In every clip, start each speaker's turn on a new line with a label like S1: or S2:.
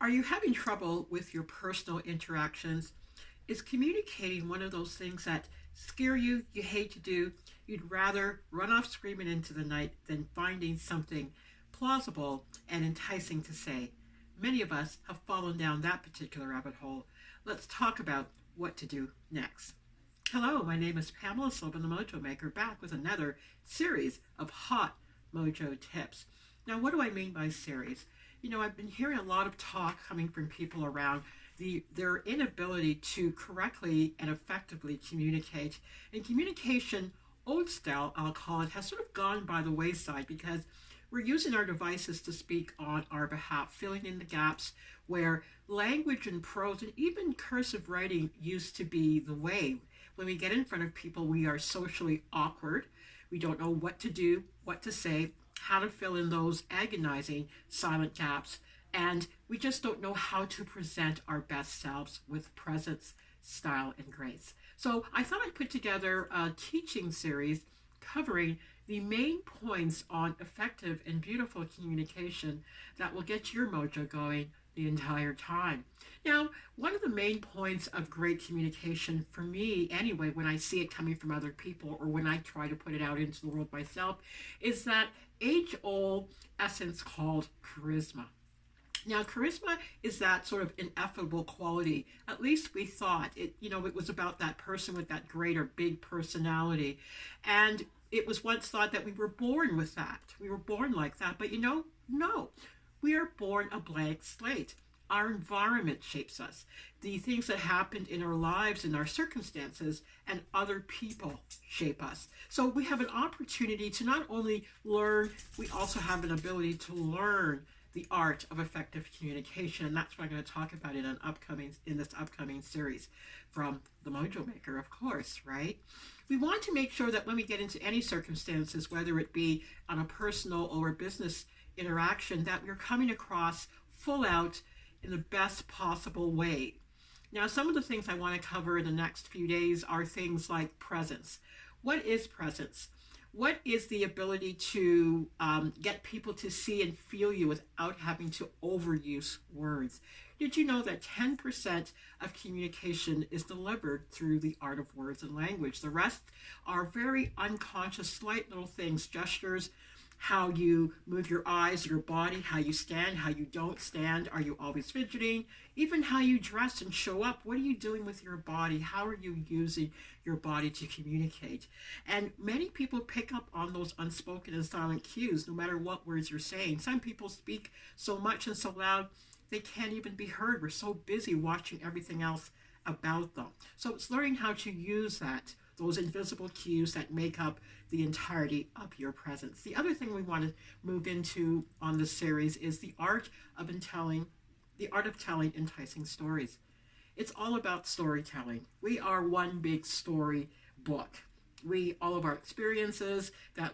S1: Are you having trouble with your personal interactions? Is communicating one of those things that scare you, you hate to do? You'd rather run off screaming into the night than finding something plausible and enticing to say. Many of us have fallen down that particular rabbit hole. Let's talk about what to do next. Hello, my name is Pamela Silva, the Mojo Maker, back with another series of hot mojo tips. Now, what do I mean by series? I've been hearing a lot of talk coming from people around their inability to correctly and effectively communicate. And communication, old style, I'll call it, has sort of gone by the wayside because we're using our devices to speak on our behalf, filling in the gaps where language and prose and even cursive writing used to be the way. When we get in front of people, we are socially awkward. We don't know what to do, what to say, how to fill in those agonizing silent gaps, and we just don't know how to present our best selves with presence, style, and grace. So I thought I'd put together a teaching series covering the main points on effective and beautiful communication that will get your mojo going the entire time. Now, one of the main points of great communication, for me anyway, when I see it coming from other people or when I try to put it out into the world myself, is that age-old essence called charisma. Now, charisma is that sort of ineffable quality. At least we thought it was about that person with that great or big personality. And it was once thought that we were born with that. We were born like that. But no. We are born a blank slate. Our environment shapes us. The things that happened in our lives and our circumstances and other people shape us. So we have an opportunity to not only learn, we also have an ability to learn the art of effective communication. And that's what I'm going to talk about in this upcoming series from the Mojo Maker, of course, right? We want to make sure that when we get into any circumstances, whether it be on a personal or a business interaction, that we're coming across full out in the best possible way. Now, some of the things I want to cover in the next few days are things like presence. What is presence? What is the ability to get people to see and feel you without having to overuse words? Did you know that 10% of communication is delivered through the art of words and language? The rest are very unconscious, slight little things, gestures, how you move your eyes, your body, how you stand, how you don't stand, are you always fidgeting, even how you dress and show up. What are you doing with your body? How are you using your body to communicate? And many people pick up on those unspoken and silent cues, no matter what words you're saying. Some people speak so much and so loud, they can't even be heard. We're so busy watching everything else about them. So it's learning how to use those invisible cues that make up the entirety of your presence. The other thing we want to move into on this series is the art of telling enticing stories. It's all about storytelling. We are one big story book. All of our experiences that,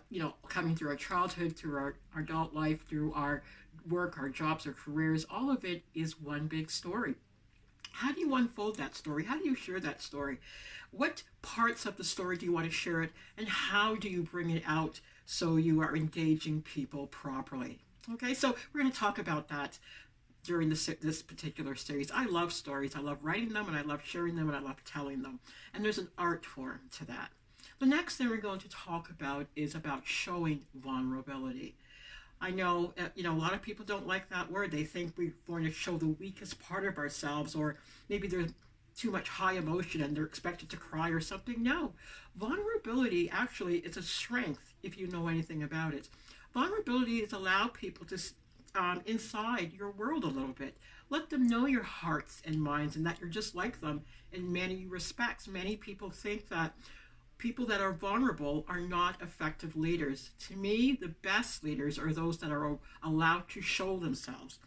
S1: coming through our childhood, through our adult life, through our work, our jobs, our careers, all of it is one big story. How do you unfold that story? How do you share that story? What parts of the story do you want to share it? And how do you bring it out so you are engaging people properly? Okay, so we're going to talk about that during this particular series. I love stories. I love writing them, and I love sharing them, and I love telling them. And there's an art form to that. The next thing we're going to talk about is about showing vulnerability. I know, a lot of people don't like that word. They think we're going to show the weakest part of ourselves, or maybe there's too much high emotion and they're expected to cry or something. No, vulnerability actually is a strength if you know anything about it. Vulnerability is allow people to inside your world a little bit. Let them know your hearts and minds and that you're just like them in many respects. Many people think that people that are vulnerable are not effective leaders. To me, the best leaders are those that are allowed to show themselves.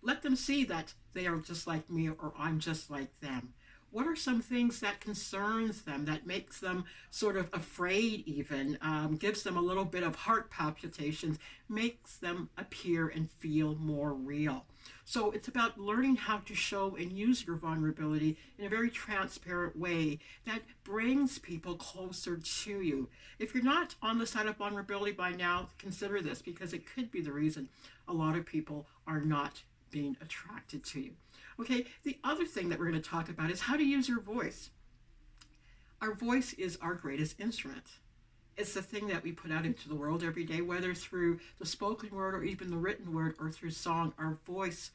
S1: Let them see that they are just like me or I'm just like them. What are some things that concerns them, that makes them sort of afraid even, gives them a little bit of heart palpitations, makes them appear and feel more real? So it's about learning how to show and use your vulnerability in a very transparent way that brings people closer to you. If you're not on the side of vulnerability by now, consider this, because it could be the reason a lot of people are not being attracted to you. Okay, the other thing that we're going to talk about is how to use your voice. Our voice is our greatest instrument. It's the thing that we put out into the world every day, whether through the spoken word or even the written word or through song. Our voice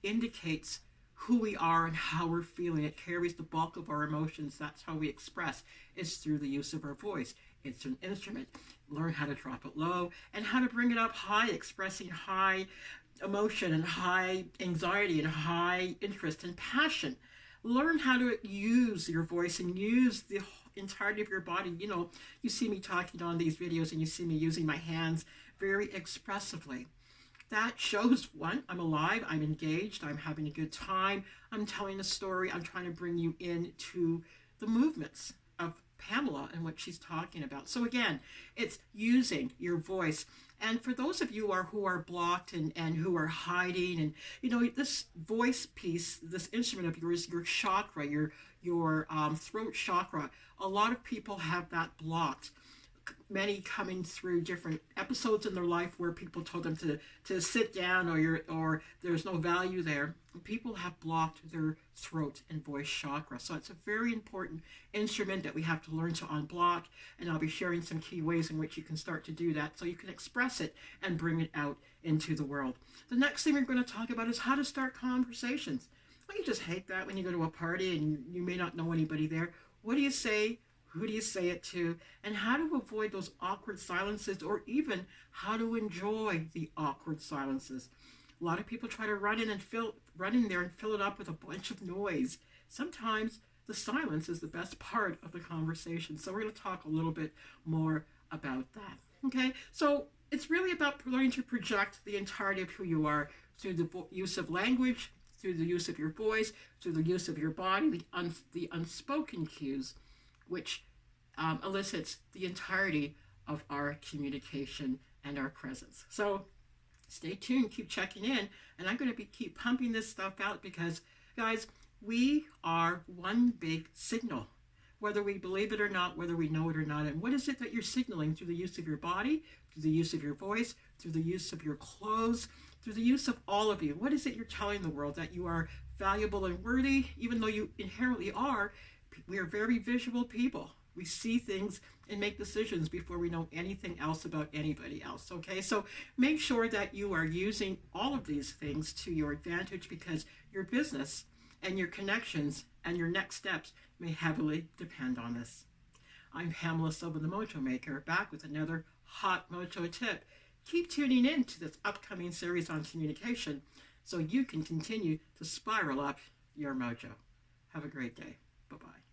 S1: indicates who we are and how we're feeling. It carries the bulk of our emotions. That's how we express. It's through the use of our voice. It's an instrument. Learn how to drop it low and how to bring it up high, expressing high emotion and high anxiety and high interest and passion. Learn how to use your voice and use the entirety of your body. You know, you see me talking on these videos and you see me using my hands very expressively. That shows, one, I'm alive, I'm engaged, I'm having a good time, I'm telling a story, I'm trying to bring you into the movements of Pamela and what she's talking about. So again, it's using your voice. And for those of you who are blocked and who are hiding, and you know, this voice piece, this instrument of yours, your chakra, your throat chakra, a lot of people have that blocked. Many coming through different episodes in their life where people told them to sit down, or there's no value there. People have blocked their throat and voice chakra. So it's a very important instrument that we have to learn to unblock. And I'll be sharing some key ways in which you can start to do that so you can express it and bring it out into the world. The next thing we're going to talk about is how to start conversations. Well, you just hate that when you go to a party and you may not know anybody there. What do you say? Who do you say it to? And how to avoid those awkward silences, or even how to enjoy the awkward silences. A lot of people try to run in there and fill it up with a bunch of noise. Sometimes the silence is the best part of the conversation. So we're going to talk a little bit more about that. Okay, so it's really about learning to project the entirety of who you are through the use of language, through the use of your voice, through the use of your body, the unspoken cues, which elicits the entirety of our communication and our presence. So stay tuned, keep checking in, and I'm going to keep pumping this stuff out because, guys, we are one big signal, whether we believe it or not, whether we know it or not. And what is it that you're signaling through the use of your body, through the use of your voice, through the use of your clothes, through the use of all of you? What is it you're telling the world? That you are valuable and worthy, even though you inherently are. We are very visual people. We see things and make decisions before we know anything else about anybody else, okay? So make sure that you are using all of these things to your advantage, because your business and your connections and your next steps may heavily depend on this. I'm Pamela Silva, the Mojo Maker, back with another hot mojo tip. Keep tuning in to this upcoming series on communication so you can continue to spiral up your mojo. Have a great day. Bye-bye.